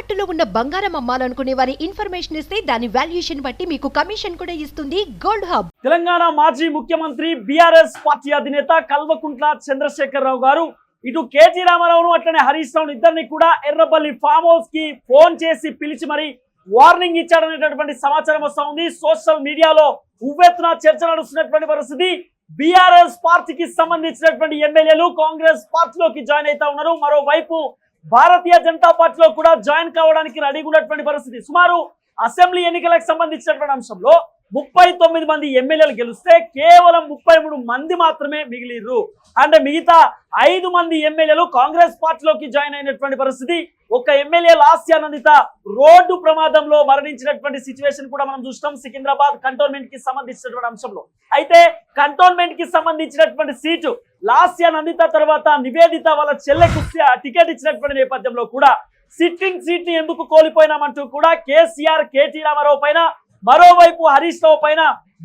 తాకట్టులో ఉన్న బంగారం అమ్మాలనుకునే వారి ఇన్ఫర్మేషన్ ఇస్తే దాని వాల్యుయేషన్ బట్టి మీకు కమిషన్ కూడా ఇస్తుంది గోల్డ్ హబ్. తెలంగాణ మాజీ ముఖ్యమంత్రి బీఆర్ఎస్ పార్టీ అధినేత కల్వకుంట్ల చంద్రశేఖరరావు గారు ఇటు కేటీ రామారావును అట్లనే హరీష్ రావు ఇద్దరిని కూడా ఎర్రబల్లి ఫామ్ హౌస్ కి ఫోన్ చేసి పిలిచి మరి వార్నింగ్ ఇచ్చాడనేటటువంటి సమాచారం వస్తా ఉంది. సోషల్ మీడియాలో ఉవ్వెత్తున చర్చ నడుస్తున్నటువంటి పరిస్థితి. బీఆర్ఎస్ పార్టీకి సంబంధించినటువంటి ఎమ్మెల్యేలు కాంగ్రెస్ పార్టీలోకి జాయిన్ అవుతా ఉన్నారు. మరోవైపు భారతీయ జనతా పార్టీలో కూడా జాయిన్ కావడానికి రెడీగా ఉన్నటువంటి పరిస్థితి. సుమారు అసెంబ్లీ ఎన్నికలకు సంబంధించినటువంటి అంశంలో 39 మంది ఎమ్మెల్యేలు గెలిస్తే కేవలం 33 మంది మాత్రమే మిగిలిరు. అంటే మిగతా 5 మంది ఎమ్మెల్యేలు కాంగ్రెస్ పార్టీలోకి జాయిన్ అయినటువంటి పరిస్థితి. ఒక ఎమ్మెల్యే లాస్యానందిత రోడ్డు ప్రమాదంలో మరణించినటువంటి సిచ్యువేషన్ కూడా మనం చూస్తాం సికింద్రాబాద్ కంటోన్మెంట్ కి సంబంధించినటువంటి అంశంలో. అయితే కంటోన్మెంట్ కి సంబంధించినటువంటి సీటు లాస్యానందిత తర్వాత నివేదిత వాళ్ళ చెల్లెకు టికెట్ ఇచ్చినటువంటి నేపథ్యంలో కూడా సిట్టింగ్ సీట్ ని ఎందుకు కోల్పోయినామంటూ కూడా కేసీఆర్ కేటీ రామారావు పైన, మరోవైపు హరీష్ రావు పైన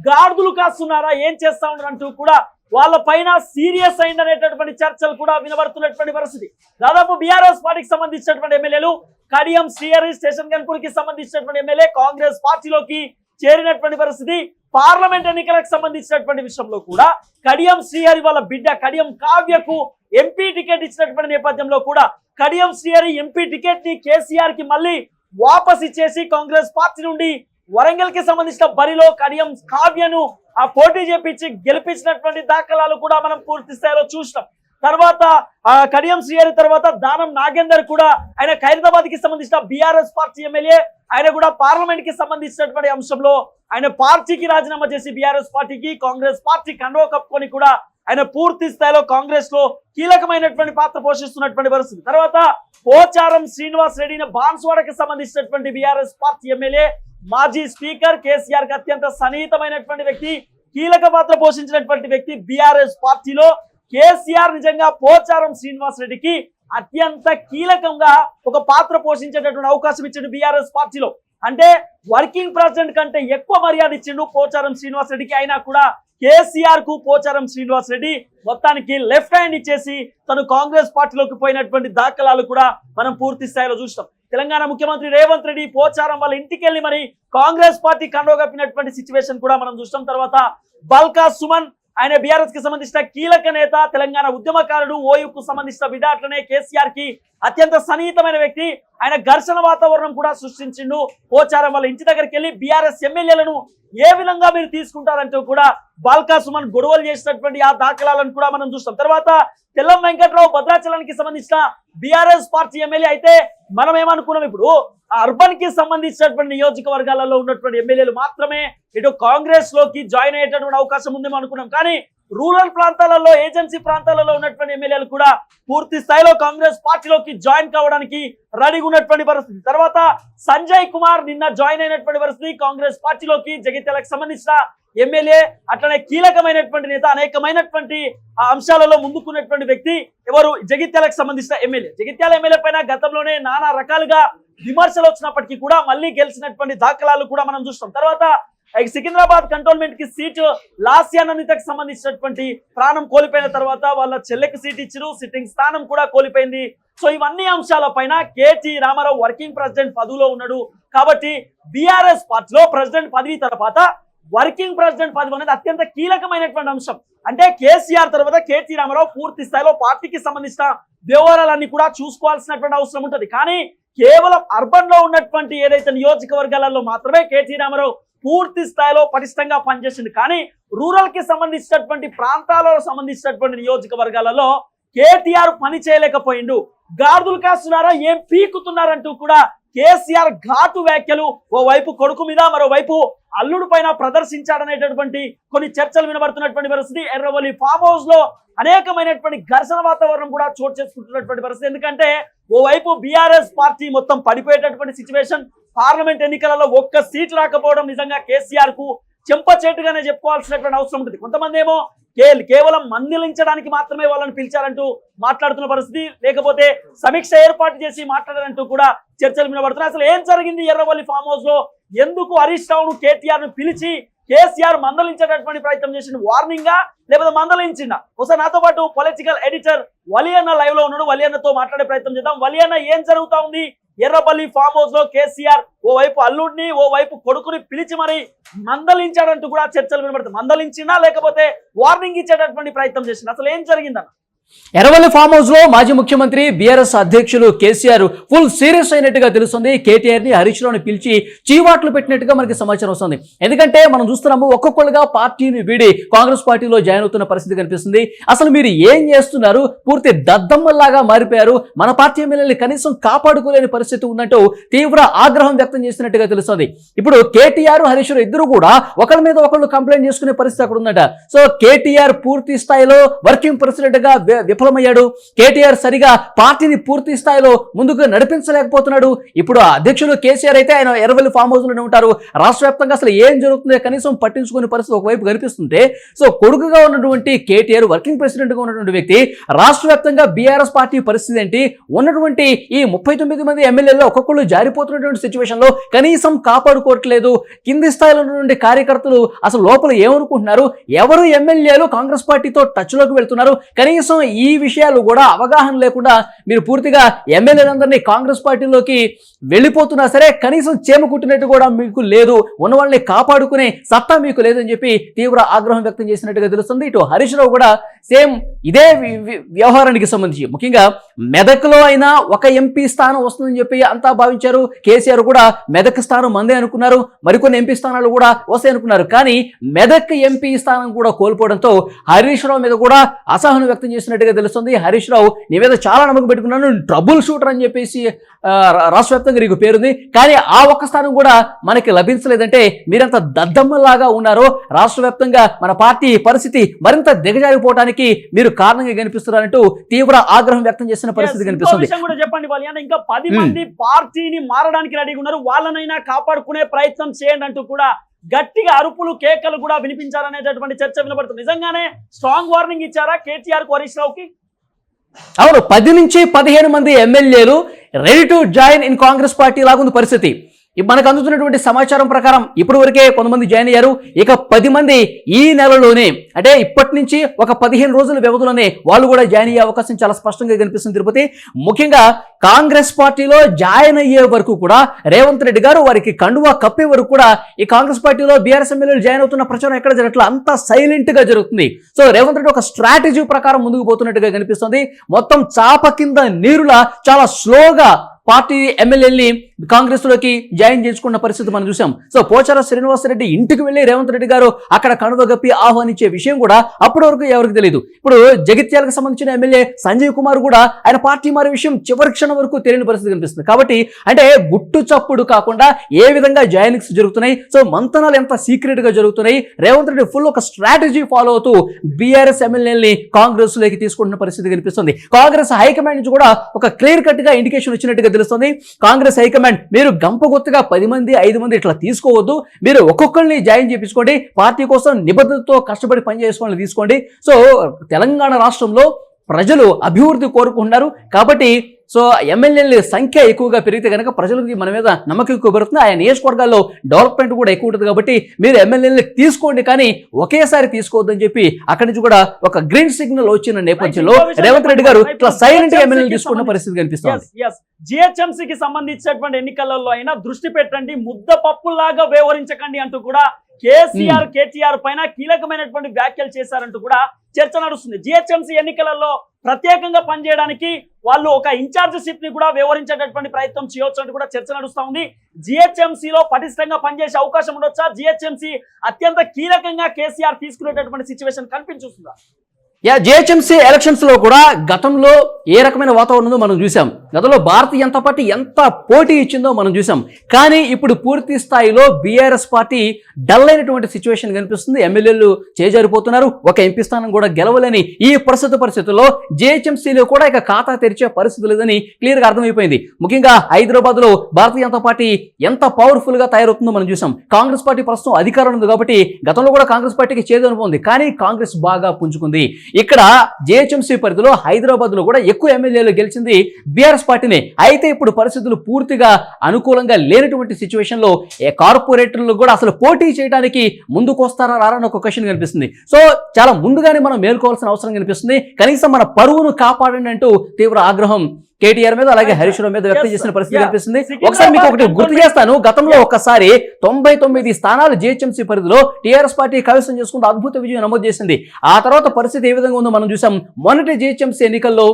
గాడిదలు కాస్తున్నారా, ఏం చేస్తా ఉన్నారు అంటూ కూడా వాళ్ళ పైన సీరియస్ అయిందనేటటువంటి చర్చలు కూడా వినబడుతున్నటువంటి పరిస్థితి. దాదాపు బీఆర్ఎస్ పార్టీకి సంబంధించినటువంటి ఎమ్మెల్యేలు కడియం శ్రీహరి, స్టేషన్ గన్పూర్కి సంబంధించినటువంటి ఎమ్మెల్యే కాంగ్రెస్ పార్టీలోకి చేరినటువంటి పరిస్థితి. పార్లమెంట్ ఎన్నికలకు సంబంధించినటువంటి విషయంలో కూడా కడియం శ్రీహరి వాళ్ళ బిడ్డ కడియం కావ్యకు ఎంపీ టికెట్ ఇచ్చినటువంటి నేపథ్యంలో కూడా కడియం శ్రీహరి ఎంపీ టికెట్ ని కేసీఆర్ కి మళ్ళీ వాపస్ ఇచ్చేసి కాంగ్రెస్ పార్టీ నుండి వరంగల్ కి సంబంధించిన బరిలో కడియం కావ్యను ఆ పోటీ చేపించి గెలిపించినటువంటి దాఖలాలు కూడా మనం పూర్తి స్థాయిలో చూసినాం. తర్వాత కడియం శ్రీహరి తర్వాత దానం నాగేందర్ కూడా ఆయన ఖైరతాబాద్ కి సంబంధించిన బీఆర్ఎస్ పార్టీ ఎమ్మెల్యే, ఆయన కూడా పార్లమెంట్ కి సంబంధించినటువంటి అంశంలో ఆయన పార్టీకి రాజీనామా చేసి బీఆర్ఎస్ పార్టీకి కాంగ్రెస్ పార్టీ కండువా కప్పుకొని కూడా ఆయన పూర్తి స్థాయిలో కాంగ్రెస్ లో కీలకమైనటువంటి పాత్ర పోషిస్తున్నటువంటి పరిస్థితి. తర్వాత పోచారం శ్రీనివాస్ రెడ్డిని బాన్స్వాడకి సంబంధించినటువంటి బీఆర్ఎస్ పార్టీ ఎమ్మెల్యే, మాజీ స్పీకర్, కేసీఆర్ కి అత్యంత సన్నిహితమైనటువంటి వ్యక్తి, కీలక పాత్ర పోషించినటువంటి వ్యక్తి బీఆర్ఎస్ పార్టీలో. కేసీఆర్ నిజంగా పోచారం శ్రీనివాస్ రెడ్డికి అత్యంత కీలకంగా ఒక పాత్ర పోషించేటటువంటి అవకాశం ఇచ్చిండు బీఆర్ఎస్ పార్టీలో. అంటే వర్కింగ్ ప్రెసిడెంట్ కంటే ఎక్కువ మర్యాద ఇచ్చిండు పోచారం శ్రీనివాస్ రెడ్డికి. అయినా కూడా కేసీఆర్ కు పోచారం శ్రీనివాస్ రెడ్డి మొత్తానికి లెఫ్ట్ హ్యాండ్ ఇచ్చేసి తను కాంగ్రెస్ పార్టీలోకి పోయినటువంటి దాఖలాలు కూడా మనం పూర్తి స్థాయిలో చూస్తాం. తెలంగాణ ముఖ్యమంత్రి రేవంత్ రెడ్డి పోచారం వాళ్ళ ఇంటికి వెళ్ళి మరి కాంగ్రెస్ పార్టీ కండువా కప్పినటువంటి సిచ్యువేషన్ కూడా మనం చూస్తాం. తర్వాత బల్కా సుమన్, ఆయన బీఆర్ఎస్ కి సంబంధించిన కీలక నేత, తెలంగాణ ఉద్యమకారుడు, ఓయూకు సంబంధించిన బిడ్డ, అట్లనే కేసీఆర్ కి అత్యంత సన్నిహితమైన వ్యక్తి. ఆయన ఘర్షణ వాతావరణం కూడా సృష్టించిండు. పోచారం వాళ్ళ ఇంటి దగ్గరికి వెళ్ళి బీఆర్ఎస్ ఎమ్మెల్యేలను ఏ విధంగా మీరు తీసుకుంటారంటూ కూడా బాల్కా సుమన్ గొడవలు చేసినటువంటి ఆ దాఖలాలను కూడా మనం చూస్తాం. తర్వాత తెల్లం వెంకట్రావు భద్రాచలానికి సంబంధించిన బీఆర్ఎస్ పార్టీ ఎమ్మెల్యే. అయితే మనం ఏమనుకున్నాం, ఇప్పుడు అర్బన్ కి సంబంధించినటువంటి నియోజకవర్గాలలో ఉన్నటువంటి ఎమ్మెల్యేలు మాత్రమే ఇటు కాంగ్రెస్ లోకి జాయిన్ అయ్యేటటువంటి అవకాశం ఉందేమో అనుకున్నాం. కానీ రూరల్ ప్రాంతాలలో, ఏజెన్సీ ప్రాంతాలలో ఉన్నటువంటి ఎమ్మెల్యేలు కూడా పూర్తి స్థాయిలో కాంగ్రెస్ పార్టీలోకి జాయిన్ కావడానికి రెడీగా ఉన్నటువంటి పరిస్థితి. తర్వాత సంజయ్ కుమార్ నిన్న జాయిన్ అయినటువంటి పరిస్థితి కాంగ్రెస్ పార్టీలోకి. జగిత్యాలకు సంబంధించిన ఎమ్మెల్యే, అట్లనే కీలకమైనటువంటి నేత, అనేకమైనటువంటి అంశాలలో ముందుకున్నటువంటి వ్యక్తి ఎవరు, జగిత్యాలకు సంబంధించిన ఎమ్మెల్యే. జగిత్యాల ఎమ్మెల్యే పైన గతంలోనే నానా రకాలుగా విమర్శలు వచ్చినప్పటికీ కూడా మళ్ళీ గెలిచినటువంటి దాఖలాలు కూడా మనం చూస్తాం. తర్వాత సికింద్రాబాద్ కంటోన్మెంట్ కి సీటు లాస్యానందితకు సంబంధించినటువంటి ప్రాణం కోల్పోయిన తర్వాత వాళ్ళ చెల్లెకి సీట్ ఇచ్చారు, సిట్టింగ్ స్థానం కూడా కోల్పోయింది. సో ఇవన్నీ అంశాల పైన కేటీ రామారావు వర్కింగ్ ప్రెసిడెంట్ పదవిలో ఉన్నాడు. కాబట్టి బీఆర్ఎస్ పార్టీలో ప్రెసిడెంట్ పదవి తర్వాత వర్కింగ్ ప్రెసిడెంట్ పదవి అనేది అత్యంత కీలకమైనటువంటి అంశం. అంటే కేసీఆర్ తర్వాత కేటీ రామారావు పూర్తి స్థాయిలో పార్టీకి సంబంధించిన వ్యవహారాలన్నీ కూడా చూసుకోవాల్సినటువంటి అవసరం ఉంటుంది. కానీ కేవలం అర్బన్ లో ఉన్నటువంటి ఏదైతే నియోజకవర్గాలలో మాత్రమే కేటీ రామారావు పూర్తి స్థాయిలో పటిష్టంగా పనిచేసింది. కానీ రూరల్ కి సంబంధించినటువంటి ప్రాంతాలలో సంబంధించినటువంటి నియోజకవర్గాలలో కేటీఆర్ పని చేయలేకపోయిండు. గాడిదలు కాస్తున్నారా, ఏం పీకుతున్నారంటూ కూడా కేసీఆర్ ఘాటు వ్యాఖ్యలు ఓవైపు కొడుకు మీద, మరోవైపు అల్లుడు పైన ప్రదర్శించాడనేటటువంటి కొన్ని చర్చలు వినబడుతున్నటువంటి పరిస్థితి. ఎర్రవల్లి ఫామ్ హౌస్ లో అనేకమైనటువంటి ఘర్షణ వాతావరణం కూడా చోటు చేసుకుంటున్నటువంటి పరిస్థితి. ఎందుకంటే ఓవైపు బీఆర్ఎస్ పార్టీ మొత్తం పడిపోయేటటువంటి సిచ్యువేషన్, పార్లమెంట్ ఎన్నికలలో ఒక్క సీటు రాకపోవడం నిజంగా కేసీఆర్ కు చెంపచేటుగానే చెప్పుకోవాల్సినటువంటి అవసరం ఉంటుంది. కొంతమంది ఏమో కేవలం మందలించడానికి మాత్రమే వాళ్ళని పిలిచారంటూ మాట్లాడుతున్న పరిస్థితి, లేకపోతే సమీక్ష ఏర్పాటు చేసి మాట్లాడారంటూ కూడా చర్చలు వినబడుతున్నాయి. అసలు ఏం జరిగింది ఎర్రవల్లి ఫామ్ హౌస్ లో, ఎందుకు హరీష్ రావును కేటీఆర్ ను పిలిచి కేసీఆర్ మందలించేటటువంటి ప్రయత్నం చేసిన, వార్నింగ్ లేకపోతే మందలించిందా? ఒకసారి నాతో పాటు పొలిటికల్ ఎడిటర్ వలియన్న లైవ్ లో ఉన్నాడు, వలియన్నతో మాట్లాడే ప్రయత్నం చేద్దాం. వలియన్న, ఏం జరుగుతా ఉంది, ఎర్రపల్లి ఫామ్ హౌస్ లో కేసీఆర్ ఓవైపు అల్లుడిని ఓవైపు కొడుకుని పిలిచి మరి మందలించాడంటూ కూడా చర్చలు వినబడుతుంది. మందలించినా లేకపోతే వార్నింగ్ ఇచ్చేటటువంటి ప్రయత్నం చేసింది. అసలు ఏం జరిగిందన్న? ఎర్రవల్లి ఫామ్ హౌస్ లో మాజీ ముఖ్యమంత్రి బీఆర్ఎస్ అధ్యక్షులు కేసీఆర్ ఫుల్ సీరియస్ అయినట్టుగా తెలుస్తుంది. కేటీఆర్ ని హరీష్ రావుని పిలిచి చీవాట్లు పెట్టినట్టుగా మనకి సమాచారం వస్తుంది. ఎందుకంటే మనం చూస్తున్నాము ఒక్కొక్కరుగా పార్టీని వీడి కాంగ్రెస్ పార్టీలో జాయిన్ అవుతున్న పరిస్థితి కనిపిస్తుంది. అసలు మీరు ఏం చేస్తున్నారు, పూర్తి దద్దమ్మల్లాగా మారిపోయారు, మన పార్టీ ఎమ్మెల్యేని కనీసం కాపాడుకోలేని పరిస్థితి ఉందంటూ తీవ్ర ఆగ్రహం వ్యక్తం చేసినట్టుగా తెలుస్తుంది. ఇప్పుడు కేటీఆర్ హరీష్ రావు ఇద్దరు కూడా ఒకరి మీద ఒకళ్ళు కంప్లైంట్ చేసుకునే పరిస్థితి అక్కడ ఉందట. సో కేటీఆర్ పూర్తి స్థాయిలో వర్కింగ్ ప్రెసిడెంట్ గా విఫలమయ్యాడు. కేటీఆర్ సరిగా పార్టీని పూర్తి స్థాయిలో ముందుకు నడిపించలేకపోతున్నాడు. ఇప్పుడు అధ్యక్షులు కేసీఆర్ అయితే ఆయన ఎర్రవల్లి ఫామ్ హౌస్ లోనే ఉంటారు. రాష్ట్ర వ్యాప్తంగా అసలు ఏం జరుగుతుందో కనీసం పట్టించుకునే పరిస్థితి ఒకవైపు కనిపిస్తుంటే, సో కొడుకుగా ఉన్నటువంటి కేటీఆర్ వర్కింగ్ ప్రెసిడెంట్ గా ఉన్నటువంటి వ్యక్తి రాష్ట్ర వ్యాప్తంగా బీఆర్ఎస్ పార్టీ పరిస్థితి ఏంటి, ఉన్నటువంటి ఈ 39 మంది ఎమ్మెల్యేలు ఒక్కొక్కళ్ళు జారిపోతున్నటువంటి సిచ్యువేషన్ లో కనీసం కాపాడుకోవట్లేదు. కింది స్థాయిలో ఉన్నటువంటి కార్యకర్తలు అసలు లోపల ఏమనుకుంటున్నారు, ఎవరు ఎమ్మెల్యేలు కాంగ్రెస్ పార్టీతో టచ్ లోకి వెళ్తున్నారు, కనీసం ఈ విషయాలు కూడా అవగాహన లేకుండా మీరు పూర్తిగా ఎమ్మెల్యేలందరినీ కాంగ్రెస్ పార్టీలోకి వెళ్ళిపోతున్నా సరే కనీసం చేమ కుట్టినట్టు కూడా మీకు లేదు, ఉన్న వాళ్ళని కాపాడుకునే సత్తా మీకు లేదని చెప్పి తీవ్ర ఆగ్రహం వ్యక్తం చేసినట్టుగా తెలుస్తుంది. ఇటు హరీష్ రావు కూడా సేమ్ ఇదే వ్యవహారానికి సంబంధించి ముఖ్యంగా మెదక్లో అయినా ఒక ఎంపీ స్థానం వస్తుందని చెప్పి అంతా భావించారు. కేసీఆర్ కూడా మెదక్ స్థానం మందే అనుకున్నారు, మరికొన్ని ఎంపీ స్థానాలు కూడా వస్తాయి అనుకున్నారు. కానీ మెదక్ ఎంపీ స్థానం కూడా కోల్పోవడంతో హరీష్ రావు మీద కూడా అసహనం వ్యక్తం చేసినట్టుగా తెలుస్తుంది. హరీష్ రావు నీ మీద చాలా నమ్మకం పెట్టుకున్నాను, ట్రబుల్ షూటర్ అని చెప్పేసి రాష్ట్ర వ్యాప్తంగా నీకు పేరుంది, కానీ ఆ ఒక్క స్థానం కూడా మనకి లభించలేదంటే మీరంత దద్దమ్మలాగా ఉన్నారో, రాష్ట్ర వ్యాప్తంగా మన పార్టీ పరిస్థితి మరింత దిగజారిపోవడానికి మీరు కారణంగా కనిపిస్తున్నారంటూ తీవ్ర ఆగ్రహం వ్యక్తం చేసిన పరిస్థితి కనిపిస్తుంది. కూడా చెప్పండి వాళ్ళు, ఇంకా 10 మంది పార్టీని మారడానికి రెడీగా ఉన్నారు, వాళ్ళనైనా కాపాడుకునే ప్రయత్నం చేయండి అంటూ కూడా గట్టిగా అరుపులు కేకలు కూడా వినిపించారనేటటువంటి చర్చ వినబడుతుంది. నిజంగానే స్ట్రాంగ్ వార్నింగ్ ఇచ్చారా కేటీఆర్ కు హరీష్ రావుకి? అవును, 10 నుంచి 15 మంది ఎమ్మెల్యేలు ready to join in Congress party లాగుంది పరిస్థితి. మనకు అందుతున్నటువంటి సమాచారం ప్రకారం ఇప్పటి వరకే కొంతమంది జాయిన్ అయ్యారు. ఇక 10 మంది ఈ నెలలోనే, అంటే ఇప్పటి నుంచి ఒక 15 రోజుల వ్యవధిలోనే వాళ్ళు కూడా జాయిన్ అయ్యే అవకాశం చాలా స్పష్టంగా కనిపిస్తుంది. తిరుపతి ముఖ్యంగా కాంగ్రెస్ పార్టీలో జాయిన్ అయ్యే వరకు కూడా రేవంత్ రెడ్డి గారు వారికి కండువా కప్పే వరకు కూడా ఈ కాంగ్రెస్ పార్టీలో బీఆర్ఎస్ ఎమ్మెల్యేలు జాయిన్ అవుతున్న ప్రచారం ఎక్కడ జరగట్లేదు, అంతా సైలెంట్ గా జరుగుతుంది. సో రేవంత్ రెడ్డి ఒక స్ట్రాటజీ ప్రకారం ముందుకు పోతున్నట్టుగా కనిపిస్తుంది. మొత్తం చాప కింద నీరులా చాలా స్లోగా పార్టీ ఎమ్మెల్యేని కాంగ్రెస్ లోకి జాయిన్ చేసుకున్న పరిస్థితి మనం చూసాం. సో పోచారం శ్రీనివాసరెడ్డి ఇంటికి వెళ్లి రేవంత్ రెడ్డి గారు అక్కడ కనువ గప్పి ఆహ్వానించే విషయం కూడా అప్పటి వరకు ఎవరికి తెలియదు. ఇప్పుడు జగిత్యాలకు సంబంధించిన ఎమ్మెల్యే సంజయ్ కుమార్ కూడా ఆయన పార్టీ మారే విషయం చివరి క్షణం వరకు తెలియని పరిస్థితి కనిపిస్తుంది. కాబట్టి అంటే గుట్టు చప్పుడు కాకుండా ఏ విధంగా జాయినింగ్స్ జరుగుతున్నాయి, సో మంతనాలు ఎంత సీక్రెట్ గా జరుగుతున్నాయి, రేవంత్ రెడ్డి ఫుల్ ఒక స్ట్రాటజీ ఫాలో అవుతూ బీఆర్ఎస్ ఎమ్మెల్యేని కాంగ్రెస్ లోకి తీసుకుంటున్న పరిస్థితి కనిపిస్తుంది. కాంగ్రెస్ హైకమాండ్ నుంచి కూడా ఒక క్లియర్ కట్ గా ఇండికేషన్ వచ్చినట్టుగా తెలుస్తుంది. కాంగ్రెస్ హైకమాండ్ మీరు గంపగొత్తుగా 10 మంది 5 మంది ఇట్లా తీసుకోవద్దు, మీరు ఒక్కొక్కరిని జాయిన్ చేయించుకోండి, పార్టీ కోసం నిబద్ధతతో కష్టపడి పనిచేసుకోవాలని తీసుకోండి. సో తెలంగాణ రాష్ట్రంలో ప్రజలు అభివృద్ధి కోరుకుంటున్నారు కాబట్టి సో ఎమ్మెల్యేల సంఖ్య ఎక్కువగా పెరిగితే కనుక ప్రజలకి మన మీద నమ్మకం ఎక్కువ పెరుగుతుంది, ఆయా నియోజకవర్గాల్లో డెవలప్మెంట్ కూడా ఎక్కువ ఉంటుంది. కాబట్టి మీరు ఎమ్మెల్యేలు తీసుకోండి కానీ ఒకేసారి తీసుకోవద్దని చెప్పి అక్కడి నుంచి కూడా ఒక గ్రీన్ సిగ్నల్ వచ్చిన నేపథ్యంలో రేవంత్ రెడ్డి గారు ఇట్లా సైలెంట్ గా ఎమ్మెల్యేలు తీసుకున్న పరిస్థితి కనిపిస్తుంది. జిహెచ్ఎంసీకి సంబంధించినటువంటి ఎన్నికలలో అయినా దృష్టి పెట్టండి, ముద్ద పప్పులాగా వ్యవహరించకండి అంటూ కూడా కేటీఆర్ పైన కీలకమైనటువంటి వ్యాఖ్యలు చేశారంటూ కూడా చర్చ నడుస్తుంది. జిహెచ్ఎంసీ ఎన్నికలలో ప్రత్యేకంగా పనిచేయడానికి వాళ్ళు ఒక ఇన్ఛార్జిషిప్ ని కూడా వ్యవహరించేటటువంటి ప్రయత్నం చేయొచ్చు అంటూ కూడా చర్చ నడుస్తా ఉంది. జిహెచ్ఎంసీలో పటిష్టంగా పనిచేసే అవకాశం ఉండొచ్చా? జిహెచ్ఎంసీ అత్యంత కీలకంగా కేసీఆర్ తీసుకునేటటువంటి సిచ్యువేషన్ కనిపించుస్తుందా? జిహెచ్ఎంసీ ఎలక్షన్స్ లో కూడా గతంలో ఏ రకమైన వాతావరణం మనం చూసాం. గతంలో భారతీయ జనతా పార్టీ ఎంత పోటీ ఇచ్చిందో మనం చూసాం. కానీ ఇప్పుడు పూర్తి స్థాయిలో బీఆర్ఎస్ పార్టీ డల్ అయినటువంటి సిచ్యువేషన్ కనిపిస్తుంది. ఎమ్మెల్యేలు చేజారిపోతున్నారు, ఒక ఎంపీ స్థానం కూడా గెలవలేని ఈ పరిస్థితుల్లో జిహెచ్ఎంసీలో కూడా ఇక ఖాతా తెరిచే పరిస్థితి లేదని క్లియర్ గా అర్థమైపోయింది. ముఖ్యంగా హైదరాబాద్ లో భారతీయ జనతా పార్టీ ఎంత పవర్ఫుల్ గా తయారవుతుందో మనం చూసాం. కాంగ్రెస్ పార్టీ ప్రస్తుతం అధికారం ఉంది కాబట్టి గతంలో కూడా కాంగ్రెస్ పార్టీకి చేదు అనుభవం ఉంది, కానీ కాంగ్రెస్ బాగా పుంజుకుంది. ఇక్కడ జిహెచ్ఎంసీ పరిధిలో హైదరాబాద్ లో కూడా ఎక్కువ ఎమ్మెల్యేలు గెలిచింది బీఆర్ఎస్ పార్టీనే. అయితే ఇప్పుడు పరిస్థితులు పూర్తిగా అనుకూలంగా లేనటువంటి సిచ్యువేషన్ లో కార్పొరేటర్లు కూడా అసలు పోటీ చేయడానికి ముందుకు వస్తారా రారని ఒక క్వశ్చన్ కనిపిస్తుంది. సో చాలా ముందుగానే మనం మేల్కోవాల్సిన అవసరం కనిపిస్తుంది. కనీసం మన పరువును కాపాడండి అంటూ తీవ్ర ఆగ్రహం కేటీఆర్ మీద అలాగే హరీష్ రావు మీద వ్యక్తం చేసిన పరిస్థితి కనిపిస్తుంది. ఒకసారి మీకు ఒకటి గుర్తు చేస్తాను, గతంలో ఒకసారి 99 స్థానాలు జీహెచ్ఎంసీ పరిధిలో టీఆర్ఎస్ పార్టీ కైవసం చేసుకుంటూ అద్భుత విజయం నమోదు చేసింది. ఆ తర్వాత పరిస్థితి ఏ విధంగా ఉందో మనం చూసాం. మొన్నటి జీహెచ్ఎంసీ ఎన్నికల్లో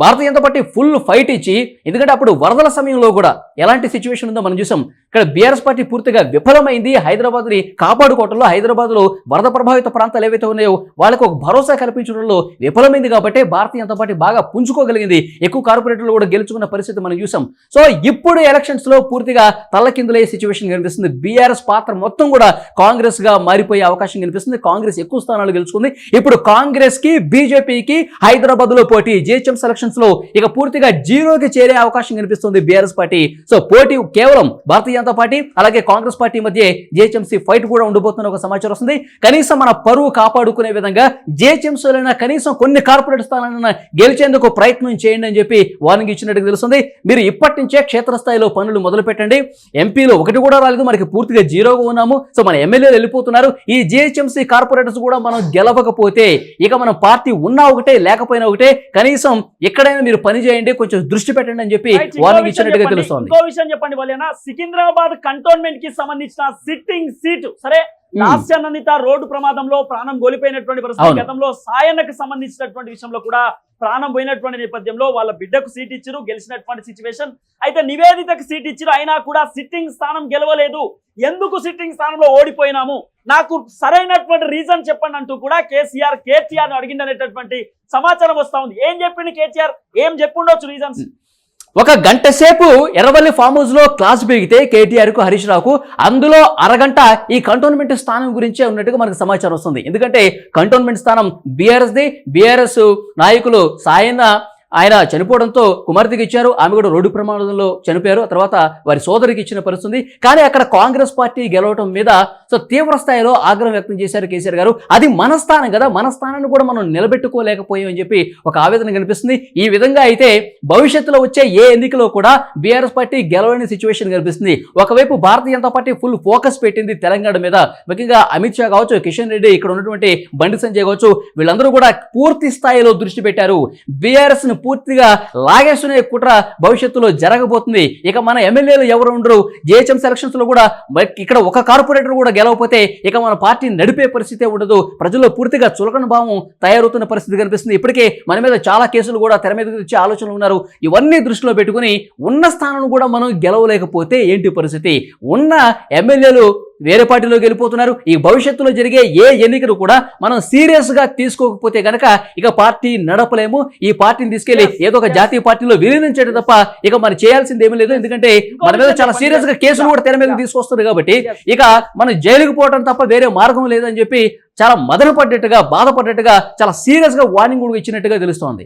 Bharatiya Janata party full fight ఇచ్చి, ఎందుకంటే అప్పుడు వరదల సమయంలో కూడా ఎలాంటి సిచ్యువేషన్ ఉందో మనం చూసాం. ఇక్కడ బీఆర్ఎస్ పార్టీ పూర్తిగా విఫలమైంది. హైదరాబాద్ని కాపాడుకోవడంలో, హైదరాబాద్లో వరద ప్రభావిత ప్రాంతాలు ఏవైతే ఉన్నాయో వాళ్ళకు ఒక భరోసా కల్పించడంలో విఫలమైంది. కాబట్టి భారతీయ జనతా పార్టీ బాగా పుంజుకోగలిగింది. ఎక్కువ కార్పొరేటర్లు కూడా గెలుచుకున్న పరిస్థితి మనం చూసాం. సో ఇప్పుడు ఎలక్షన్స్ లో పూర్తిగా తల్లకిందులయ్యే సిచ్యువేషన్ కనిపిస్తుంది. బీఆర్ఎస్ పాత్ర మొత్తం కూడా కాంగ్రెస్ గా మారిపోయే అవకాశం కనిపిస్తుంది. కాంగ్రెస్ ఎక్కువ స్థానాలు గెలుచుకుంది. ఇప్పుడు కాంగ్రెస్ కి బీజేపీకి హైదరాబాద్ లో పోటీ, జిహెచ్ఎం సెలక్షన్స్ లో ఇక పూర్తిగా జీరోకి చేరే అవకాశం కనిపిస్తుంది బీఆర్ఎస్ పార్టీ. సో పోటీ కేవలం భారతీయ జనతా పార్టీ అలాగే కాంగ్రెస్ పార్టీ మధ్య జిహెచ్ఎంసీ ఫైట్ కూడా ఉండబోతున్న ఒక సమాచారం వస్తుంది. కనీసం మన పరువు కాపాడుకునే విధంగా జిహెచ్ఎంసీలైనా కనీసం కొన్ని కార్పొరేట్ స్థానాలను గెలిచేందుకు ప్రయత్నం చేయండి అని చెప్పి వార్నింగ్ ఇచ్చినట్టు తెలుస్తుంది. మీరు ఇప్పటి నుంచే క్షేత్రస్థాయిలో పనులు మొదలు పెట్టండి. ఎంపీలో ఒకటి కూడా రాలేదు, మనకి పూర్తిగా జీరోగా ఉన్నాము. సో మన ఎమ్మెల్యేలు వెళ్ళిపోతున్నారు. ఈ జిహెచ్ఎంసీ కార్పొరేటర్స్ కూడా మనం గెలవకపోతే ఇక మన పార్టీ ఉన్నా ఒకటే లేకపోయినా ఒకటే, కనీసం ఎక్కడైనా మీరు పని చేయండి, కొంచెం దృష్టి పెట్టండి అని చెప్పి వార్నింగ్ ఇచ్చినట్టుగా తెలుస్తోంది. ఇంకో విషయం చెప్పండి వాళ్ళేనా, సికింద్రాబాద్ కంటోన్మెంట్ కి సంబంధించిన సిట్టింగ్ సీటు సరే, లాస్యానందిత రోడ్డు ప్రమాదంలో ప్రాణం కోల్పోయినటువంటి పరిస్థితి, గతంలో సాయన్నకు సంబంధించినటువంటి విషయంలో కూడా ప్రాణం పోయినటువంటి నేపథ్యంలో వాళ్ళ బిడ్డకు సీట్ ఇచ్చారు, గెలిచినటువంటి సిచ్యువేషన్. అయితే నివేదితకు సీట్ ఇచ్చారు, అయినా కూడా సిట్టింగ్ స్థానం గెలవలేదు. ఎందుకు సిట్టింగ్ స్థానంలో ఓడిపోయినాము, నాకు సరైనటువంటి రీజన్ చెప్పండి అంటూ కూడా కేటీఆర్ అడిగిందనేటటువంటి సమాచారం వస్తా ఉంది. ఏం చెప్పింది కేటీఆర్, ఏం చెప్పుండొచ్చు రీజన్స్? ఒక గంట సేపు ఎర్రవల్లి ఫామ్ హౌస్ లో క్లాస్ పెరిగితే కేటీఆర్ కు హరీష్ రావుకు అందులో అరగంట ఈ కంటోన్మెంట్ స్థానం గురించే ఉన్నట్టుగా మనకు సమాచారం వస్తుంది. ఎందుకంటే కంటోన్మెంట్ స్థానం బీఆర్ఎస్ నాయకులు సాయన్న ఆయన చనిపోవడంతో కుమార్తెకి ఇచ్చారు. ఆమె కూడా రోడ్డు ప్రమాదంలో చనిపోయారు. ఆ తర్వాత వారి సోదరికి ఇచ్చిన పరిస్థితి. కానీ అక్కడ కాంగ్రెస్ పార్టీ గెలవటం మీద సో తీవ్ర స్థాయిలో ఆగ్రహం వ్యక్తం చేశారు కేసీఆర్ గారు. అది మన స్థానం కదా, మన స్థానాన్ని కూడా మనం నిలబెట్టుకోలేకపోయామని చెప్పి ఒక ఆవేదన కనిపిస్తుంది. ఈ విధంగా అయితే భవిష్యత్తులో వచ్చే ఏ ఎన్నికలో కూడా బీఆర్ఎస్ పార్టీ గెలవని సిచ్యువేషన్ కనిపిస్తుంది. ఒకవైపు Bharatiya Janata party full focus పెట్టింది తెలంగాణ మీద. ముఖ్యంగా అమిత్ షా కావచ్చు, కిషన్ రెడ్డి, ఇక్కడ ఉన్నటువంటి బండి సంజయ్ కావచ్చు, వీళ్ళందరూ కూడా పూర్తి స్థాయిలో దృష్టి పెట్టారు. బీఆర్ఎస్ పూర్తిగా లాగేసుకునే కుట్ర భవిష్యత్తులో జరగబోతుంది. ఇక మన ఎమ్మెల్యేలు ఎవరు ఉండరు. జిహెచ్ఎం సెలక్షన్స్ లో కూడా ఇక్కడ ఒక కార్పొరేటర్ కూడా గెలవకపోతే ఇక మన పార్టీ నడిపే పరిస్థితే ఉండదు. ప్రజల్లో పూర్తిగా చులకన భావం తయారవుతున్న పరిస్థితి కనిపిస్తుంది. ఇప్పటికే మన మీద చాలా కేసులు కూడా తెర మీద వచ్చే ఆలోచనలు ఉన్నారు. ఇవన్నీ దృష్టిలో పెట్టుకుని ఉన్న స్థానం కూడా మనం గెలవలేకపోతే ఏంటి పరిస్థితి? ఉన్న ఎమ్మెల్యేలు వేరే పార్టీలోకి వెళ్ళిపోతున్నారు. ఈ భవిష్యత్తులో జరిగే ఏ ఎన్నికలు కూడా మనం సీరియస్ గా తీసుకోకపోతే గనక ఇక పార్టీ నడపలేము. ఈ పార్టీని తీసుకెళ్లి ఏదో ఒక జాతీయ పార్టీలో విలీనం చేయడం తప్ప ఇక మనం చేయాల్సింది ఏమీ లేదు. ఎందుకంటే మన మీద చాలా సీరియస్ గా కేసులు కూడా తెర మీద తీసుకొస్తారు కాబట్టి ఇక మనం జైలుకు పోవడం తప్ప వేరే మార్గం లేదని చెప్పి చాలా మదన పడ్డట్టుగా, బాధపడ్డట్టుగా, చాలా సీరియస్ గా వార్నింగ్ కూడా ఇచ్చినట్టుగా తెలుస్తోంది.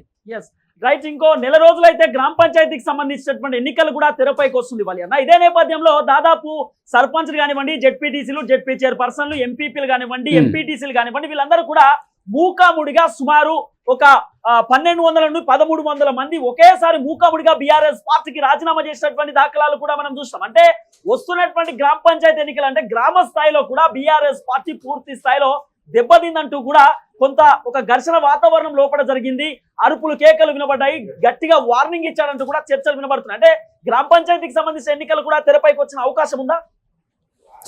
రైట్, ఇంకో నెల రోజులైతే గ్రామ పంచాయతీకి సంబంధించినటువంటి ఎన్నికలు కూడా తెరపైకి వస్తుంది వాళ్ళు అన్న. ఇదే నేపథ్యంలో దాదాపు సర్పంచ్లు కానివ్వండి, జెడ్పీటీసీలు, జెడ్పీ చైర్పర్సన్లు, ఎంపీపీలు కానివ్వండి, ఎంపీటీసీలు కానివ్వండి, వీళ్ళందరూ కూడా మూకాముడిగా సుమారు ఒక 1200 నుండి 1300 మంది ఒకేసారి మూకాముడిగా బీఆర్ఎస్ పార్టీకి రాజీనామా చేసినటువంటి దాఖలాలు కూడా మనం చూస్తాం. అంటే వస్తున్నటువంటి గ్రామ పంచాయతీ ఎన్నికలు అంటే గ్రామ స్థాయిలో కూడా బీఆర్ఎస్ పార్టీ పూర్తి స్థాయిలో దెబ్బతిందంటూ కూడా కొంత ఒక ఘర్షణ వాతావరణం లోపల జరిగింది. అరుపులు, కేకలు వినబడ్డాయి. గట్టిగా వార్నింగ్ ఇచ్చాడంటూ కూడా చర్చలు వినబడుతున్నాయి. అంటే గ్రామ పంచాయతీకి సంబంధించిన ఎన్నికలు కూడా తెరపైకి వచ్చిన అవకాశం ఉందా?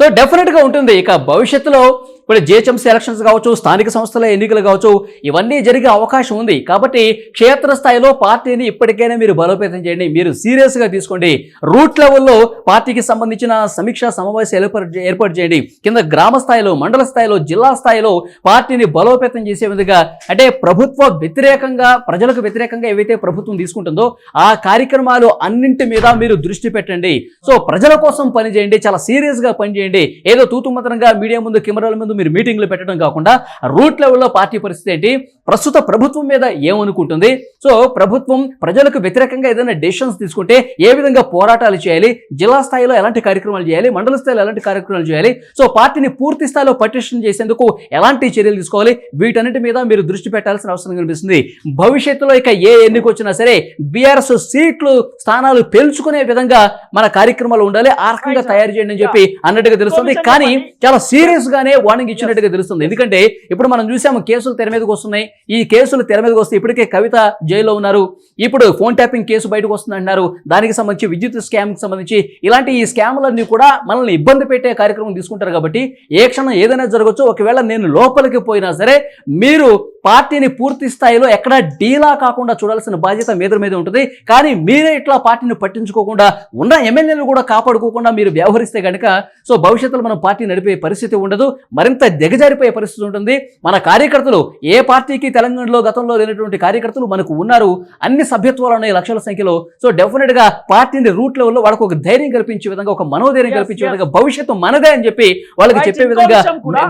సో డెఫినెట్ గా ఉంటుంది. ఇక భవిష్యత్తులో ఇప్పుడు జిహెచ్ఎంసీ ఎలక్షన్స్ కావచ్చు, స్థానిక సంస్థల ఎన్నికలు కావచ్చు, ఇవన్నీ జరిగే అవకాశం ఉంది. కాబట్టి క్షేత్రస్థాయిలో పార్టీని ఇప్పటికైనా మీరు బలోపేతం చేయండి. మీరు సీరియస్ గా తీసుకోండి. రూట్ లెవెల్లో పార్టీకి సంబంధించిన సమీక్షా సమావేశాలు ఏర్పాటు చేయండి. కింద గ్రామ స్థాయిలో, మండల స్థాయిలో, జిల్లా స్థాయిలో పార్టీని బలోపేతం చేసే విధంగా, అంటే ప్రభుత్వ వ్యతిరేకంగా, ప్రజలకు వ్యతిరేకంగా ఏవైతే ప్రభుత్వం తీసుకుంటుందో ఆ కార్యక్రమాలు అన్నింటి మీద మీరు దృష్టి పెట్టండి. సో ప్రజల కోసం పనిచేయండి, చాలా సీరియస్ గా పనిచేయండి. ఏదో తూతుమంతరంగా మీడియా ముందు, కెమెరాల ముందు మీరు మీటింగ్లు పెట్టడం కాకుండా రూట్ లెవెల్లో పార్టీ పరిస్థితి ఏంటి, ప్రస్తుత ప్రభుత్వం మీద ఏమనుకుంటుంది, సో ప్రభుత్వం ప్రజలకు వ్యతిరేకంగా ఏదైనా డెసిషన్స్ తీసుకుంటే ఏ విధంగా పోరాటాలు చేయాలి, జిల్లా స్థాయిలో ఎలాంటి కార్యక్రమాలు చేయాలి, మండల స్థాయిలో ఎలాంటి కార్యక్రమాలు చేయాలి, సో పార్టీని పూర్తి స్థాయిలో పటిష్టం చేసేందుకు ఎలాంటి చర్యలు తీసుకోవాలి, వీటన్నిటి మీద మీరు దృష్టి పెట్టాల్సిన అవసరం కనిపిస్తుంది. భవిష్యత్తులో ఇక ఏ ఎన్నిక వచ్చినా సరే బీఆర్ఎస్ సీట్లు, స్థానాలు పెంచుకునే విధంగా మన కార్యక్రమాలు ఉండాలి. ఆ రకంగా తయారు చేయండి అని చెప్పి అన్నట్టుగా తెలుస్తుంది. కానీ చాలా సీరియస్ గానే వార్నింగ్ వార్నింగ్ ఇచ్చినట్టుగా తెలుస్తుంది. ఎందుకంటే ఇప్పుడు మనం చూసాము కేసులు తెర మీదకి వస్తున్నాయి. ఈ కేసులు తెర మీదకి వస్తే ఇప్పటికే కవిత జైల్లో ఉన్నారు. ఇప్పుడు ఫోన్ ట్యాపింగ్ కేసు బయటకు వస్తుంది అంటున్నారు. దానికి సంబంధించి విద్యుత్ స్కామ్ కి సంబంధించి ఇలాంటి ఈ స్కామ్లన్నీ కూడా మనల్ని ఇబ్బంది పెట్టే కార్యక్రమం తీసుకుంటారు. కాబట్టి ఏ క్షణం ఏదైనా జరగచ్చు. ఒకవేళ నేను లోపలికి పోయినా సరే మీరు పార్టీని పూర్తి స్థాయిలో ఎక్కడ డీలా కాకుండా చూడాల్సిన బాధ్యత మీద ఉంటుంది. కానీ మీరే ఇట్లా పార్టీని పట్టించుకోకుండా ఉన్న ఎమ్మెల్యేలు కూడా కాపాడుకోకుండా మీరు వ్యవహరిస్తే కనుక సో భవిష్యత్తులో మనం పార్టీ నడిపే పరిస్థితి ఉండదు, మరింత దిగజారిపోయే పరిస్థితి ఉంటుంది. మన కార్యకర్తలు ఏ పార్టీకి తెలంగాణలో గతంలో లేనటువంటి కార్యకర్తలు మనకు ఉన్నారు. అన్ని సభ్యత్వాలు ఉన్నాయి లక్షల సంఖ్యలో. సో డెఫినెట్ గా పార్టీని రూట్ లెవెల్లో వాళ్ళకు ఒక ధైర్యం కల్పించే విధంగా, ఒక మనోధైర్యం కల్పించే విధంగా, భవిష్యత్తు మనదే అని చెప్పి వాళ్ళకి చెప్పే విధంగా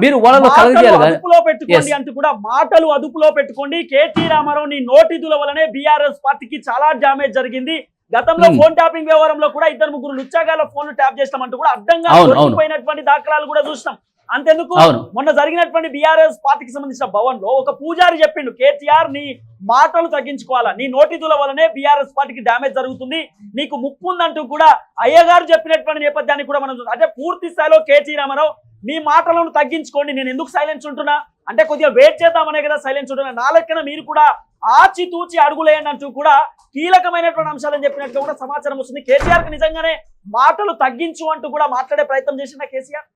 మీరు వాళ్ళలో కలగజేయాలి. అంటూ కూడా మాటలు అదుపులో పెట్టుకోండి. కేటీ రామారావు నీ నోటిదుల వలనే బీఆర్ఎస్ పార్టీకి చాలా డ్యామేజ్ జరిగింది. గతంలో ఫోన్ ట్యాపింగ్ వ్యవహారంలో కూడా 2-3 లుచ్చాగాల ఫోన్లు ట్యాప్ చేస్తామంటూ కూడా అడ్డంగా దొరికిపోయినటువంటి దాఖలాలు కూడా చూసినాం. అంతెందుకు మొన్న జరిగినటువంటి బీఆర్ఎస్ పార్టీకి సంబంధించిన భవన్ లో ఒక పూజారి చెప్పిండు, కేటీఆర్ నీ మాటలు తగ్గించుకోవాలా, నీ నోటిదుల వలనే బీఆర్ఎస్ పార్టీకి డ్యామేజ్ జరుగుతుంది, నీకు ముప్పు ఉందంటూ కూడా అయ్యగారు చెప్పినటువంటి నేపథ్యాన్ని కూడా మనం అంటే పూర్తి స్థాయిలో కేటీ రామారావు మీ మాటలను తగ్గించుకోండి, నేను ఎందుకు సైలెన్స్ ఉంటున్నా అంటే కొద్దిగా వెయిట్ చేద్దామనే కదా సైలెన్స్ ఉంటున్నా, నా లెక్కన మీరు కూడా ఆచితూచి అడుగులేయండి అంటూ కూడా కీలకమైనటువంటి అంశాలని చెప్పినట్టు కూడా సమాచారం వస్తుంది. కేసీఆర్ కి నిజంగానే మాటలు తగ్గించు అంటూ కూడా మాట్లాడే ప్రయత్నం చేసిన కేసీఆర్.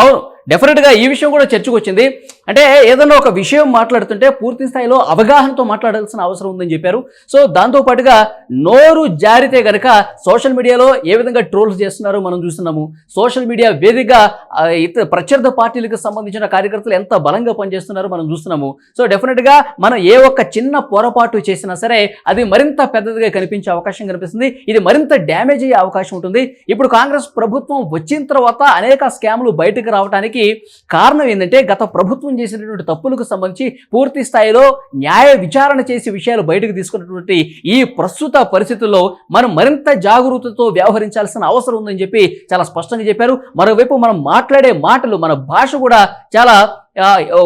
అవును, డెఫినెట్గా ఈ విషయం కూడా చర్చకు వచ్చింది. అంటే ఏదన్నా ఒక విషయం మాట్లాడుతుంటే పూర్తి స్థాయిలో అవగాహనతో మాట్లాడాల్సిన అవసరం ఉందని చెప్పారు. సో దాంతోపాటుగా నోరు జారితే గనక సోషల్ మీడియాలో ఏ విధంగా ట్రోల్స్ చేస్తున్నారో మనం చూస్తున్నాము. సోషల్ మీడియా వేదికగా ప్రత్యర్థ పార్టీలకు సంబంధించిన కార్యకర్తలు ఎంత బలంగా పనిచేస్తున్నారో మనం చూస్తున్నాము. సో డెఫినెట్గా మనం ఏ ఒక్క చిన్న పొరపాటు చేసినా సరే అది మరింత పెద్దదిగా కనిపించే అవకాశం కనిపిస్తుంది. ఇది మరింత డ్యామేజ్ అయ్యే అవకాశం ఉంటుంది. ఇప్పుడు కాంగ్రెస్ ప్రభుత్వం వచ్చిన తర్వాత అనేక స్కామ్లు బయటకు రావడానికి కారణం ఏంటంటే గత ప్రభుత్వం చేసినటువంటి తప్పులకు సంబంధించి పూర్తి స్థాయిలో న్యాయ విచారణ చేసి విషయాలు బయటకు తీసుకున్నటువంటి ఈ ప్రస్తుత పరిస్థితుల్లో మనం మరింత జాగరూకతతో వ్యవహరించాల్సిన అవసరం ఉందని చెప్పి చాలా స్పష్టంగా చెప్పారు. మరోవైపు మనం మాట్లాడే మాటలు, మన భాష కూడా చాలా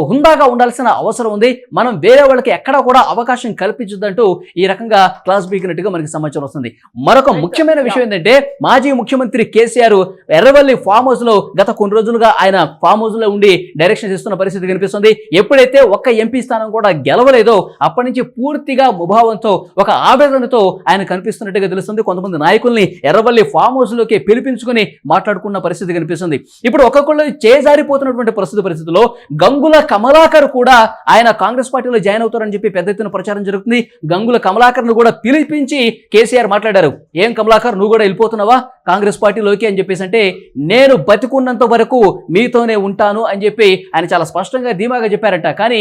హుందాగా ఉండాల్సిన అవసరం ఉంది. మనం వేరే వాళ్ళకి ఎక్కడా కూడా అవకాశం కల్పించొద్దంటూ ఈ రకంగా క్లాస్ బీకినట్టుగా మనకి సమాచారం వస్తుంది. మరొక ముఖ్యమైన విషయం ఏంటంటే మాజీ ముఖ్యమంత్రి కేసీఆర్ ఎర్రవల్లి ఫామ్ హౌస్ లో గత కొన్ని రోజులుగా ఆయన ఫామ్ హౌస్ లో ఉండి డైరెక్షన్ ఇస్తున్న పరిస్థితి కనిపిస్తుంది. ఎప్పుడైతే ఒక్క ఎంపీ స్థానం కూడా గెలవలేదో అప్పటి నుంచి పూర్తిగా ముభావంతో ఒక ఆవేదనతో ఆయన కనిపిస్తున్నట్టుగా తెలుస్తుంది. కొంతమంది నాయకుల్ని ఎర్రవల్లి ఫామ్ హౌస్ లోకి పిలిపించుకుని మాట్లాడుకున్న పరిస్థితి కనిపిస్తుంది. ఇప్పుడు ఒక్కొక్కళ్ళు చేజారిపోతున్నటువంటి పరిస్థితుల్లో గంగుల కమలాకర్ కూడా ఆయన కాంగ్రెస్ పార్టీలో జాయిన్ అవుతారని చెప్పి పెద్ద ఎత్తున ప్రచారం జరుగుతుంది. గంగుల కమలాకర్ ను కూడా పిలిపించి కేసీఆర్ మాట్లాడారు. ఏం కమలాకర్, నువ్వు కూడా వెళ్ళిపోతున్నావా కాంగ్రెస్ పార్టీలోకి అని చెప్పేసి అంటే, నేను బతికున్నంత వరకు మీతోనే ఉంటాను అని చెప్పి ఆయన చాలా స్పష్టంగా ధీమాగా చెప్పారంట. కానీ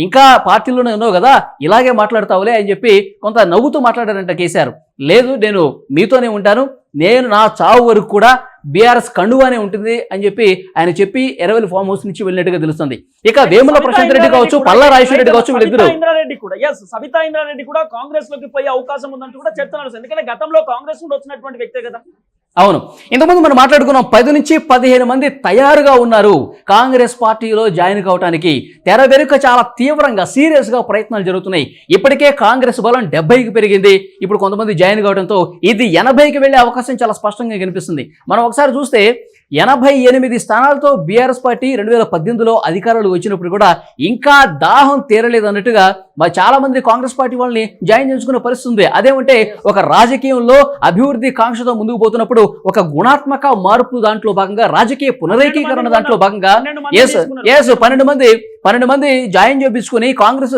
ఇంకా పార్టీలోనే ఉన్నావు కదా, ఇలాగే మాట్లాడతావులే అని చెప్పి కొంత నవ్వుతూ మాట్లాడారంట కేసీఆర్. లేదు, నేను మీతోనే ఉంటాను, నేను నా చావు వరకు కూడా బీఆర్ఎస్ కండువానే ఉంటుంది అని చెప్పి ఆయన చెప్పి ఎర్రవల్లి ఫామ్ హౌస్ నుంచి వెళ్ళినట్టుగా తెలుస్తుంది. ఇక వేముల ప్రశాంత్ రెడ్డి కావచ్చు, పల్లా రాజేశ్వర రెడ్డి కావచ్చు, వీళ్ళిద్దరు సబితా ఇంద్రారెడ్డి కూడా కాంగ్రెస్ లోకి పోయే అవకాశం ఉందంటూ కూడా చర్చ నడుస్తుంది. ఎందుకంటే గతంలో కాంగ్రెస్ నుండి వచ్చినటువంటి వ్యక్తే కదా. అవును, ఇంతకుముందు మనం మాట్లాడుకున్నాం 10 నుంచి 15 మంది తయారుగా ఉన్నారు కాంగ్రెస్ పార్టీలో జాయిన్ కావడానికి. తెర వెనుక చాలా తీవ్రంగా సీరియస్ గా ప్రయత్నాలు జరుగుతున్నాయి. ఇప్పటికే కాంగ్రెస్ బలం 70కి పెరిగింది. ఇప్పుడు కొంతమంది జాయిన్ కావడంతో ఇది 80కి వెళ్లే అవకాశం చాలా స్పష్టంగా కనిపిస్తుంది. మనం ఒకసారి చూస్తే 88 స్థానాలతో బీఆర్ఎస్ పార్టీ 2018లో అధికారులు వచ్చినప్పుడు కూడా ఇంకా దాహం తీరలేదు అన్నట్టుగా చాలా మంది కాంగ్రెస్ పార్టీ వాళ్ళని జాయిన్ చేసుకునే పరిస్థితి ఉంది. అదేమంటే ఒక రాజకీయంలో అభివృద్ధి కాంక్షతో ముందుకు పోతున్నప్పుడు ఒక గుణాత్మక మార్పు దాంట్లో భాగంగా, రాజకీయ పునరేకీకరణ దాంట్లో భాగంగా 12 మంది జాయిన్ చేయించుకుని కాంగ్రెస్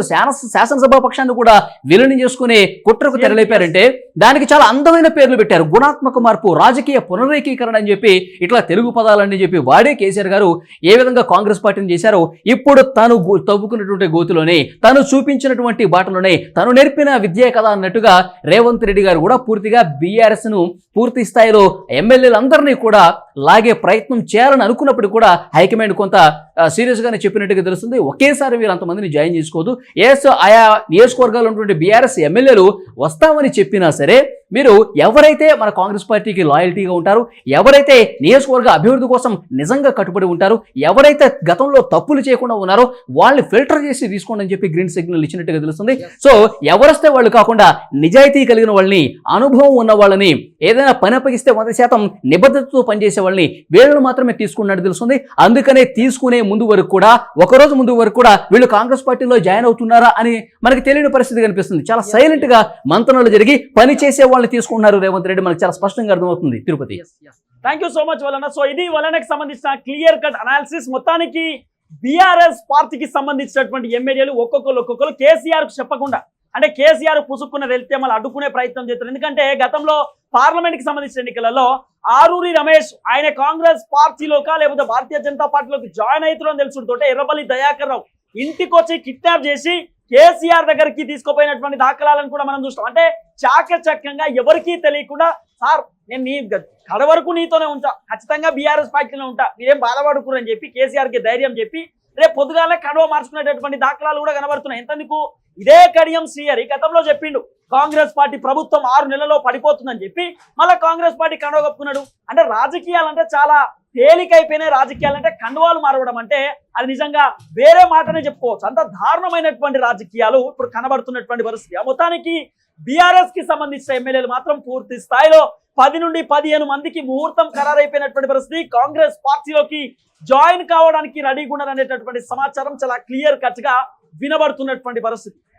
శాసనసభ పక్షాన్ని కూడా విలీనం చేసుకుని కుట్రకు తెరలేపారంటే దానికి చాలా అందమైన పేర్లు పెట్టారు. గుణాత్మక మార్పు, రాజకీయ పునరేకీకరణ అని చెప్పి ఇట్లా తెలుగు పదాలని చెప్పి వాడే కేసీఆర్ గారు ఏ విధంగా కాంగ్రెస్ పార్టీని చేశారో ఇప్పుడు తను తవ్వుకున్నటువంటి గోతులోనే, తను చూపించినటువంటి బాటలోనే, తను నేర్పిన విద్యే కదా అన్నట్టుగా రేవంత్ రెడ్డి గారు కూడా పూర్తిగా బీఆర్ఎస్ ను పూర్తి స్థాయిలో ఎమ్మెల్యేలందరినీ కూడా లాగే ప్రయత్నం చేయాలని అనుకున్నప్పుడు కూడా హైకమాండ్ కొంత సీరియస్ గానే చెప్పినట్టుగా తెలుస్తుంది. ఒకేసారి మీరు అంతమందిని జాయిన్ చేసుకోవద్దు. ఆయా నియోజకవర్గాల్లో ఉన్నటువంటి బీఆర్ఎస్ ఎమ్మెల్యేలు వస్తామని చెప్పినా సరే మీరు ఎవరైతే మన కాంగ్రెస్ పార్టీకి లాయల్టీగా ఉంటారు, ఎవరైతే నియోజకవర్గ అభివృద్ధి కోసం నిజంగా కట్టుబడి ఉంటారు, ఎవరైతే గతంలో తప్పులు చేయకుండా ఉన్నారో వాళ్ళని ఫిల్టర్ చేసి తీసుకోండి అని చెప్పి గ్రీన్ సిగ్నల్ ఇచ్చినట్టుగా తెలుస్తుంది. సో ఎవరొస్తే వాళ్ళు కాకుండా నిజాయితీ కలిగిన వాళ్ళని, అనుభవం ఉన్న వాళ్ళని, ఏదైనా పని అప్పగిస్తే 100% నిబద్ధతతో పనిచేసే వాళ్ళని వీళ్ళని మాత్రమే తీసుకున్నట్టు తెలుస్తుంది. అందుకనే తీసుకునే ముందు వరకు కూడా, ఒకరోజు ముందు వరకు కూడా వీళ్ళు కాంగ్రెస్ పార్టీలో జాయిన్ అవుతున్నారా అని మనకి తెలియని పరిస్థితి కనిపిస్తుంది. చాలా సైలెంట్ గా మంతనాలు జరిగి పని చేసే వాళ్ళని తీసుకున్నారు రేవంత్ రెడ్డి, మనకు చాలా స్పష్టంగా అర్థమవుతుంది. Tirupati, thank you so much వలన. సో ఇది వలనకి సంబంధించిన క్లియర్ కట్ అనాలిసిస్. మొత్తానికి బీఆర్ఎస్ పార్టీకి సంబంధించినటువంటి ఎమ్మెల్యేలు ఒక్కొక్కరు కేసీఆర్ కు చెప్పకుండా, అంటే కేసీఆర్ పుసుక్కున్నది వెళ్తే మళ్ళీ అడ్డుకునే ప్రయత్నం చేస్తారు. ఎందుకంటే గతంలో పార్లమెంట్ కి సంబంధించిన ఎన్నికలలో ఆరూరి రమేష్ ఆయన కాంగ్రెస్ పార్టీలోకా లేకపోతే భారతీయ జనతా పార్టీలోకి జాయిన్ అవుతున్నారని తెలుసుకుంటే ఎర్రబల్లి దయాకర్ రావు ఇంటికి వచ్చి కిడ్నాప్ చేసి కేసీఆర్ దగ్గరికి తీసుకుపోయినటువంటి దాఖలాలను కూడా మనం చూస్తాం. అంటే చాకచక్యంగా ఎవరికీ తెలియకుండా, సార్ నేను నీ కడ వరకు నీతోనే ఉంటా, ఖచ్చితంగా బీఆర్ఎస్ పార్టీలో ఉంటా, మీరేం బాధపడుకురు అని చెప్పి కేసీఆర్కి ధైర్యం చెప్పి రేపు పొద్దుగాలే కడవ మార్చుకునేటటువంటి దాఖలాలు కూడా కనబడుతున్నాయి. ఎంతెందుకు ఇదే కడియం శ్రీహరి గతంలో చెప్పిండు కాంగ్రెస్ పార్టీ ప్రభుత్వం 6 నెలల్లో పడిపోతుందని చెప్పి, మళ్ళీ కాంగ్రెస్ పార్టీ కండువ కప్పుకున్నాడు. అంటే రాజకీయాలంటే చాలా తేలికైపోయినాయి. రాజకీయాలంటే కండువాలు మారవడం అంటే అది నిజంగా వేరే మాటనే చెప్పుకోవచ్చు. అంత దారుణమైనటువంటి రాజకీయాలు ఇప్పుడు కనబడుతున్నటువంటి పరిస్థితి. మొత్తానికి బీఆర్ఎస్ కి సంబంధించిన ఎమ్మెల్యేలు మాత్రం పూర్తి స్థాయిలో 10 నుండి 15 మందికి ముహూర్తం ఖరారైపోయినటువంటి పరిస్థితి. కాంగ్రెస్ పార్టీలోకి జాయిన్ కావడానికి రెడీగా ఉన్నారనేటటువంటి సమాచారం చాలా క్లియర్ కట్ గా వినబడుతున్నటువంటి పరిస్థితి.